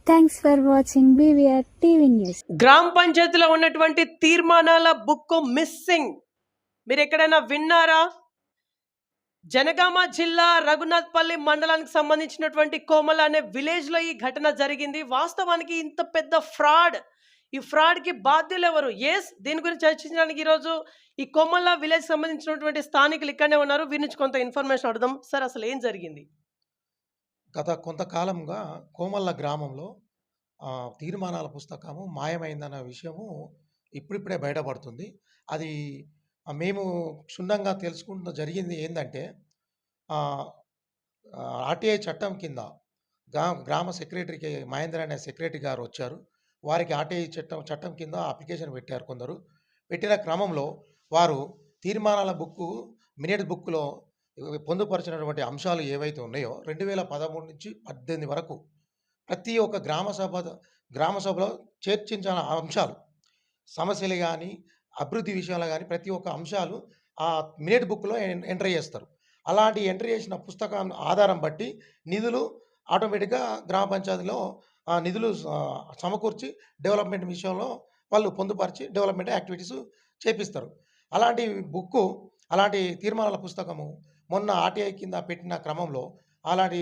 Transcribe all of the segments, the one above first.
Thanks for watching BVR TV news. గ్రామ పంచాయతీలో ఉన్నటువంటి తీర్మానాల బుక్ మిస్సింగ్. మీరు ఎక్కడైనా విన్నారా? జనగామ జిల్లా రఘునాథ్పల్లి మండలానికి సంబంధించినటువంటి కోమల అనే విలేజ్లో ఈ ఘటన జరిగింది. వాస్తవానికి ఇంత పెద్ద ఫ్రాడ్, ఈ ఫ్రాడ్కి బాధ్యులు ఎవరు? దీని గురించి చర్చించడానికి ఈరోజు ఈ కోమల విలేజ్ సంబంధించినటువంటి స్థానికులు ఇక్కడనే ఉన్నారు. వీరి నుంచి కొంత ఇన్ఫర్మేషన్ అడుగుదాం. సార్, అసలు ఏం జరిగింది? గత కొంతకాలంగా కోమల్ల గ్రామంలో తీర్మానాల పుస్తకము మాయమైందన్న విషయము ఇప్పుడిప్పుడే బయటపడుతుంది. అది మేము క్షుణ్ణంగా తెలుసుకుంటూ జరిగింది ఏందంటే, ఆర్టీఐ చట్టం కింద గ్రామ సెక్రటరీకి మహేందర్ అనే సెక్రటరీ గారు వచ్చారు. వారికి ఆర్టీఐ చట్టం కింద అప్లికేషన్ పెట్టారు కొందరు. పెట్టిన క్రమంలో వారు తీర్మానాల మినిట్ బుక్లో పొందుపరిచినటువంటి అంశాలు ఏవైతే ఉన్నాయో 2013 నుంచి 18 వరకు ప్రతి ఒక్క గ్రామ సభలో చర్చించిన అంశాలు, సమస్యలు కానీ అభివృద్ధి విషయాలు కానీ ప్రతి ఒక్క అంశాలు ఆ మినిట్ బుక్లో ఎంట్రీ చేస్తారు. అలాంటి ఎంట్రీ చేసిన పుస్తకం ఆధారం బట్టి నిధులు ఆటోమేటిక్గా గ్రామ పంచాయతీలో నిధులు సమకూర్చి డెవలప్మెంట్ విషయంలో వాళ్ళు పొందుపరిచి డెవలప్మెంట్ యాక్టివిటీస్ చేపిస్తారు. అలాంటి తీర్మానాల పుస్తకము మొన్న ఆర్టీఐ కింద పెట్టిన క్రమంలో అలాంటి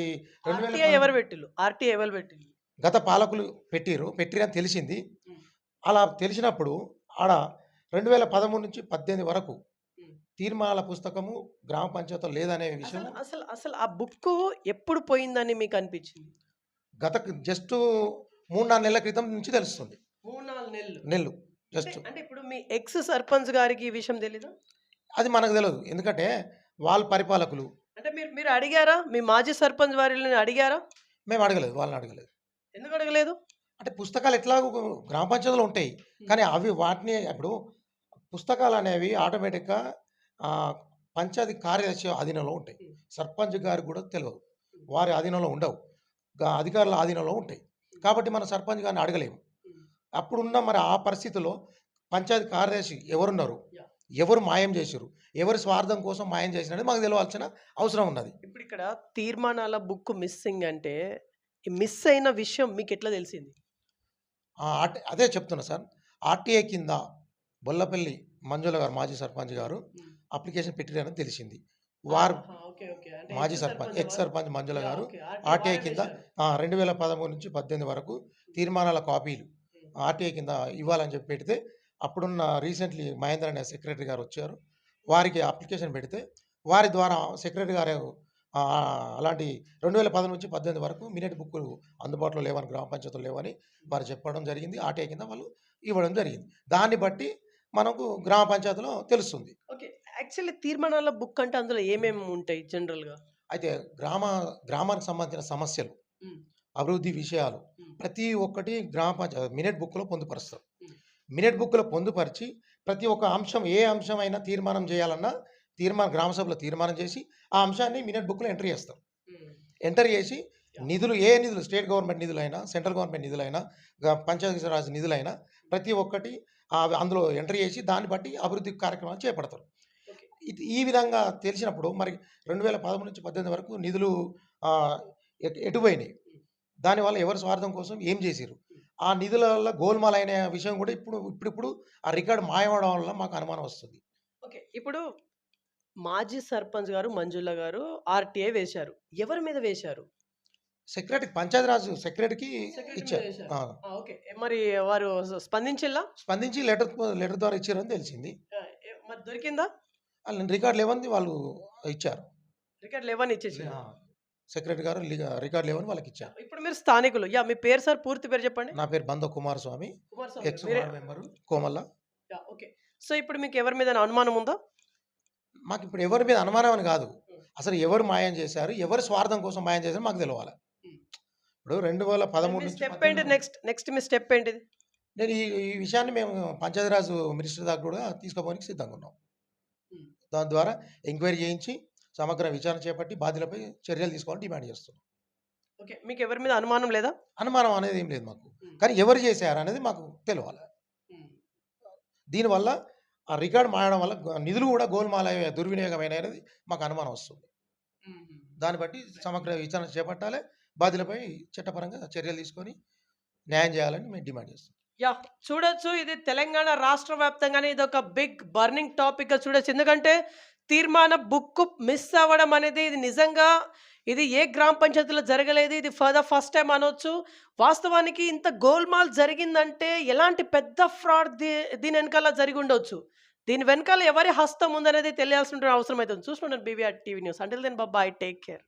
గత పాలకులు పెట్టిరని తెలిసింది. అలా తెలిసినప్పుడు ఆడ 2013 నుంచి 18 వరకు తీర్మానాల పుస్తకము గ్రామ పంచాయతీలో లేదనే విషయం అసలు ఆ బుక్ ఎప్పుడు పోయిందని మీకు అనిపించింది? గత జస్ట్ 3-4 నెలల క్రితం నుంచి తెలుస్తుంది. 3-4 నెలలు జస్ట్. అంటే ఇప్పుడు మీ ఎక్స్ సర్పంచ్ గారికి ఈ విషయం తెలీదా? అది మనకు తెలియదు, ఎందుకంటే వాళ్ళ పరిపాలకులు. అంటే మీరు అడిగారా? మీ మాజీ సర్పంచ్ వారిని అడిగారా? మేము అడగలేదు, వాళ్ళని అడగలేదు. ఎందుకు అడగలేదు? అంటే పుస్తకాలు ఎట్లాగో గ్రామ పంచాయతీలో ఉంటాయి, కానీ వాటిని ఇప్పుడు పుస్తకాలు అనేవి ఆటోమేటిక్గా పంచాయతీ కార్యదర్శి ఆధీనంలో ఉంటాయి. సర్పంచ్ గారికి కూడా తెలియదు, వారి ఆధీనంలో ఉండవు, అధికారుల ఆధీనంలో ఉంటాయి. కాబట్టి మన సర్పంచ్ గారిని అడగలేము. అప్పుడున్న మరి ఆ పరిస్థితిలో పంచాయతీ కార్యదర్శి ఎవరున్నారు, ఎవరు మాయం చేశారు, ఎవరి స్వార్థం కోసం మాయం చేసినది మాకు తెలియాల్సిన అవసరం ఉన్నది. ఇప్పుడు ఇక్కడ తీర్మానాల బుక్ మిస్సింగ్ అంటే ఈ మిస్ అయిన విషయం మీకు ఎట్లా తెలిసింది? అదే చెప్తున్నా సార్. ఆర్టీఐ కింద బొల్లపల్లి మంజుల గారు, మాజీ సర్పంచ్ గారు అప్లికేషన్ పెట్టిరని తెలిసింది. వారు మాజీ సర్పంచ్, ఎక్స్ సర్పంచ్ మంజుల గారు ఆర్టీఐ కింద 2013 నుంచి 18 వరకు తీర్మానాల కాపీలు ఆర్టీఐ కింద ఇవ్వాలని చెప్పి పెడితే, అప్పుడున్న రీసెంట్లీ మహేందర్ అనే సెక్రటరీ గారు వచ్చారు. వారికి అప్లికేషన్ పెడితే వారి ద్వారా సెక్రటరీ గారు అలాంటి 2010 నుంచి 18 వరకు మినిట్ బుక్కులు అందుబాటులో లేవని, గ్రామ పంచాయతీలో లేవని వారు చెప్పడం జరిగింది. ఆర్టీఐ కింద వాళ్ళు ఇవ్వడం జరిగింది. దాన్ని బట్టి మనకు గ్రామ పంచాయతీలో తెలుస్తుంది. ఓకే, యాక్చువల్లీ తీర్మానాల బుక్ అంటే అందులో ఏమేమి ఉంటాయి జనరల్గా? అయితే గ్రామానికి సంబంధించిన సమస్యలు, అభివృద్ధి విషయాలు ప్రతి ఒక్కటి గ్రామ పంచాయతీ మినిట్ బుక్లో పొందుపరుస్తారు. మినిట్ బుక్లో పొందుపరిచి ప్రతి ఒక్క అంశం, ఏ అంశం అయినా తీర్మానం చేయాలన్నా గ్రామ సభలో తీర్మానం చేసి ఆ అంశాన్ని మినిట్ బుక్లో ఎంటర్ చేస్తారు. ఎంటర్ చేసి ఏ నిధులు స్టేట్ గవర్నమెంట్ నిధులైనా, సెంట్రల్ గవర్నమెంట్ నిధులైనా, పంచాయతీ రాజ్ నిధులైనా ప్రతి ఒక్కటి అందులో ఎంటర్ చేసి దాన్ని బట్టి అభివృద్ధి కార్యక్రమాలు చేపడతారు. ఈ విధంగా తెలిసినప్పుడు మరి 2013 నుంచి 18 వరకు నిధులు ఎటుపోయినాయి, దానివల్ల ఎవరి స్వార్థం కోసం ఏం చేశారు, ఆ నిధుల వల్ల గోల్మాల్ అయిన విషయం కూడా ఇప్పుడు ఆ రికార్డు మాయమవడం వల్ల మాకు అనుమానం వస్తుంది. ఓకే, ఇప్పుడు మాజీ సర్పంచ్ గారు మంజుల గారు ఆర్టీఐ వేశారు. ఎవరి మీద వేశారు? సెక్రటరీ, పంచాయతీరాజ్ సెక్రటరీకి ఇచ్చారు. ఓకే, మరి వారు స్పందించి లెటర్ ద్వారా ఇచ్చారని తెలిసింది. మరి దొరికిందా? రికార్డు లేవని వాళ్ళు ఇచ్చారు. రికార్డు లేవని ఇచ్చేసి సెక్రటరీ గారు రికార్డు లేవని వాళ్ళకి ఇచ్చారు. ఇప్పుడు మీరు స్థానికులు. మీ పేరు సార్, పూర్తి పేరు చెప్పండి. నా పేరు బంద Kumaraswamy, X member Komalla. Okay, so ఇప్పుడు మీకు ఎవరి మీద అనుమానం ఉందా? మాకు ఇప్పుడు ఎవరి మీద అనుమానం అని కాదు, అసలు ఎవరు మాయం చేశారు, ఎవరు స్వార్థం కోసం మాయం చేశారు మాకు తెలియాలి. ఇప్పుడు 2013 నెక్స్ట్ మీ స్టెప్ ఏంటిది? నేను ఈ విషయాన్ని మేము పంచాయతీరాజ్ మినిస్టర్ దాకా కూడా తీసుకోవడానికి సిద్ధంగా ఉన్నాం. దాని ద్వారా ఎంక్వైరీ చేయించి సమగ్ర విచారణ చేపట్టి బాధ్యులపై చర్యలు తీసుకోవాలని డిమాండ్ చేస్తున్నాం. ఓకే, మీకు ఎవరి మీద అనుమానం లేదా? అనుమానం అనేది ఏం లేదు మాకు, కానీ ఎవరు చేశారు అనేది మాకు తెలియాలి. దీనివల్ల ఆ రికార్డు మారడం వల్ల నిధులు కూడా గోల్మాల దుర్వినియోగమైన అనేది మాకు అనుమానం వస్తుంది. దాన్ని బట్టి సమగ్ర విచారణ చేపట్టాలి, బాధ్యులపై చట్టపరంగా చర్యలు తీసుకొని న్యాయం చేయాలని మేము డిమాండ్ చేస్తాం. యా చూడొచ్చు ఇది తెలంగాణ రాష్ట్ర వ్యాప్తంగానే ఇది ఒక బిగ్ బర్నింగ్ టాపిక్ గా చూడొచ్చు. ఎందుకంటే తీర్మాన బుక్ మిస్ అవ్వడం అనేది ఇది నిజంగా ఇది ఏ గ్రామ పంచాయతీలో జరగలేదు. ఇది ఫర్ ద ఫస్ట్ టైం అనొచ్చు. వాస్తవానికి ఇంత గోల్మాల్ జరిగిందంటే ఎలాంటి పెద్ద ఫ్రాడ్ దీని వెనకాల జరిగి ఉండొచ్చు. దీని వెనకాల ఎవరి హస్తం ఉందనేది తెలియాల్సిన అవసరం అవుతుంది. చూస్తుండండి BVR TV news. Until then bye, take care.